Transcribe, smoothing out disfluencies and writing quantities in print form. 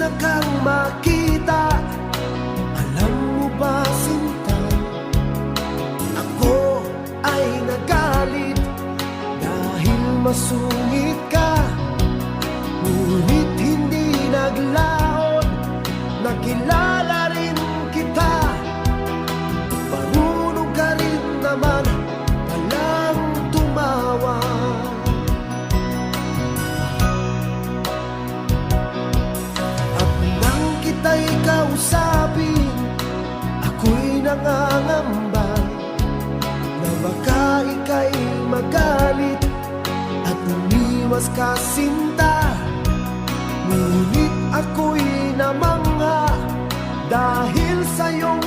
na kang makita. Alam mo ba, sinta, ako ay nagalit dahil masungit ka. Ngunit hindi naglaon, nakilala rin kita. Marunong ka rin naman palang tumawa. At nang kita'y kausapin, ako'y nangangamba na baka ika'y magalit at umiwas ka, sinta. Ngunit ako'y namangha dahil sa iyong